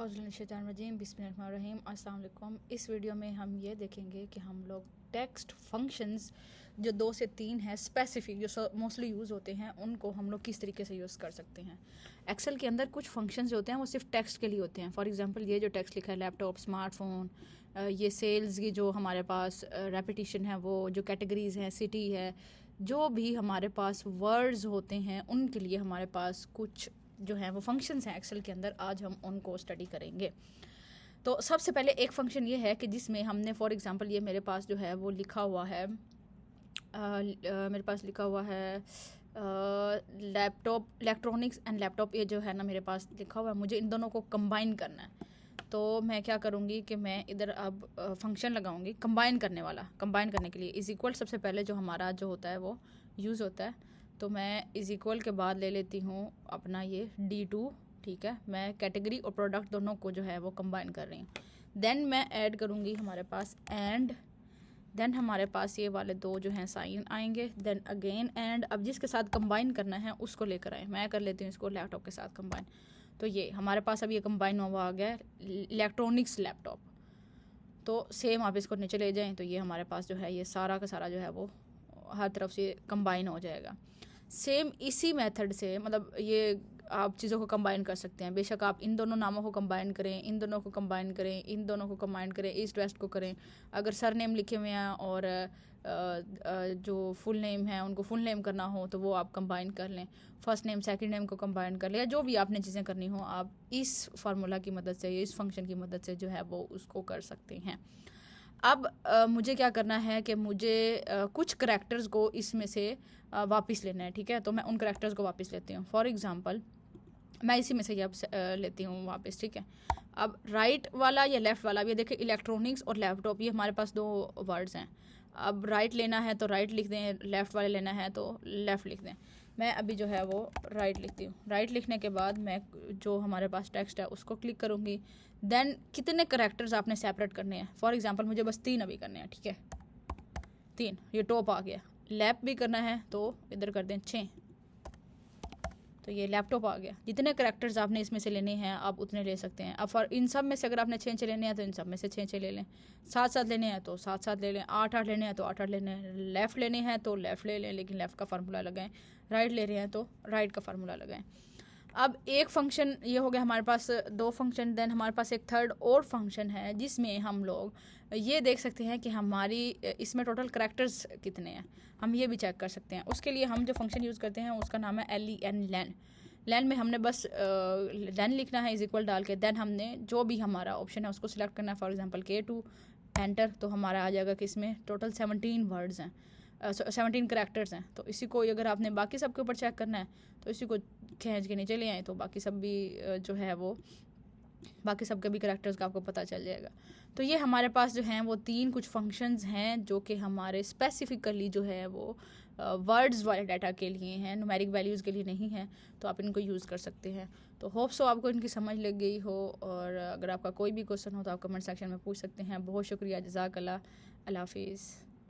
औज़ुबिल्लाहिमिनश्शैतानिर्रजीम बिस्मिल्लाहिर्रहमानिर्रहीम। अस्सलाम वालेकुम। इस वीडियो में हम ये देखेंगे कि हम लोग टेक्स्ट फंक्शंस जो 2 से 3 हैं स्पेसिफिक जो मोस्टली यूज़ होते हैं उनको हम लोग किस तरीके से यूज़ कर सकते हैं। एक्सेल के अंदर कुछ फंक्शंस जो होते हैं वो सिर्फ टेक्स्ट के लिए होते हैं। फॉर एग्जांपल ये जो टेक्स्ट लिखा है लैपटॉप, स्मार्टफोन, ये सेल्स की जो हमारे पास रेपिटिशन है, वो जो कैटेगरीज़ हैं, सिटी है, जो भी हमारे पास वर्ड्स होते हैं उनके लिए हमारे पास कुछ जो है वो फंक्शंस हैं एक्सेल के अंदर। आज हम उनको स्टडी करेंगे। तो सबसे पहले एक फंक्शन ये है कि जिसमें हमने फॉर एग्जांपल ये मेरे पास जो है वो लिखा हुआ है, मेरे पास लिखा हुआ है लैपटॉप, इलेक्ट्रॉनिक्स एंड लैपटॉप, ये जो है ना मेरे पास लिखा हुआ है। मुझे इन दोनों को कंबाइन करना है, तो मैं क्या करूँगी कि मैं इधर अब फंक्शन लगाऊंगी कंबाइन करने वाला। कंबाइन करने के लिए इज़ इक्वल सबसे पहले जो हमारा जो होता है वो यूज़ होता है, तो मैं इज़ इक्वल के बाद ले लेती हूँ अपना ये D2। ठीक है, मैं कैटेगरी और प्रोडक्ट दोनों को जो है वो कंबाइन कर रही हूँ। देन मैं ऐड करूँगी हमारे पास एंड, देन हमारे पास ये वाले दो जो हैं साइन आएंगे, देन अगेन एंड। अब जिसके साथ कंबाइन करना है उसको लेकर आए, मैं कर लेती हूँ इसको लैपटॉप के साथ कंबाइन। तो ये हमारे पास अब ये कंबाइन हुआ आ गया इलेक्ट्रॉनिक्स लैपटॉप। तो सेम आप इसको नीचे ले जाएं तो ये हमारे पास जो है ये सारा का सारा जो है वो हर तरफ से कंबाइन हो जाएगा। सेम इसी मेथड से मतलब ये आप चीज़ों को कंबाइन कर सकते हैं। बेशक आप इन दोनों नामों को कंबाइन करें, इन दोनों को कंबाइन करें, इन दोनों को कंबाइन करें, ईस्ट वेस्ट को करें। अगर सर नेम लिखे हुए हैं और जो फुल नेम है उनको फुल नेम करना हो तो वो आप कंबाइन कर लें। फर्स्ट नेम सेकंड नेम को कंबाइन कर लें, या जो भी आपने चीज़ें करनी हो आप इस फार्मूला की मदद से, इस फंक्शन की मदद से जो है वो उसको कर सकते हैं। अब मुझे क्या करना है कि मुझे कुछ करैक्टर्स को इसमें से वापस लेना है। ठीक है, तो मैं उन करैक्टर्स को वापस लेती हूँ। फॉर एग्जांपल मैं इसी में से ये अब लेती हूँ वापस। ठीक है, अब राइट वाला या लेफ़्ट वाला, अब ये देखिए इलेक्ट्रॉनिक्स और लैपटॉप, ये हमारे पास दो वर्ड्स हैं। अब राइट लेना है तो राइट लिख दें, लेफ़्ट वाले लेना है तो लेफ़्ट लिख दें। मैं अभी जो है वो राइट लिखती हूँ। राइट लिखने के बाद मैं जो हमारे पास टेक्स्ट है उसको क्लिक करूँगी। देन कितने करैक्टर्स आपने सेपरेट करने हैं, फॉर एग्जांपल मुझे बस 3 अभी करने हैं। ठीक है, 3, ये टॉप आ गया। लैप भी करना है तो इधर कर दें 6, तो ये लैपटॉप आ गया। जितने करैक्टर्स आपने इसमें से लेने हैं आप उतने ले सकते हैं। अब फॉर इन सब में से अगर आपने 6 लेने हैं तो इन सब में से 6 ले लें। 7 लेने हैं तो 7 ले लें। 8 लेने हैं तो 8 लेने हैं। लेफ़्ट लेने हैं तो लेफ़्ट ले लें, लेकिन लेफ़्ट का फार्मूला लगाएं। राइट ले रहे हैं तो राइट का फार्मूला लगाएं। अब एक फंक्शन ये हो गया हमारे पास, 2 फंक्शन। देन हमारे पास एक थर्ड और फंक्शन है जिसमें हम लोग ये देख सकते हैं कि हमारी इसमें टोटल करैक्टर्स कितने हैं, हम ये भी चेक कर सकते हैं। उसके लिए हम जो फंक्शन यूज़ करते हैं उसका नाम है len, लेन। लेन में हमने बस लेन लिखना है इज इक्वल डाल के, देन हमने जो भी हमारा ऑप्शन है उसको सिलेक्ट करना है। फॉर एग्जांपल K2 एंटर, तो हमारा आ जाएगा कि इसमें टोटल 17 वर्ड्स हैं, 17 करैक्टर्स हैं। तो इसी को अगर आपने बाकी सब के ऊपर चेक करना है तो इसी को खींच के नीचे ले आए तो बाकी सब भी जो है वो बाकी सब के भी करैक्टर्स का आपको पता चल जाएगा। तो ये हमारे पास जो हैं वो 3 कुछ फंक्शंस हैं जो कि हमारे स्पेसिफिकली जो है वो वर्ड्स वाले डाटा के लिए हैं, न्यूमेरिक वैल्यूज़ के लिए नहीं हैं। तो आप इनको यूज़ कर सकते हैं। तो होप सो आपको इनकी समझ लग गई हो, और अगर आपका कोई भी क्वेश्चन हो तो आप कमेंट सेक्शन में पूछ सकते हैं। बहुत शुक्रिया, जज़ाकल्लाह, अल्लाह हाफिज़।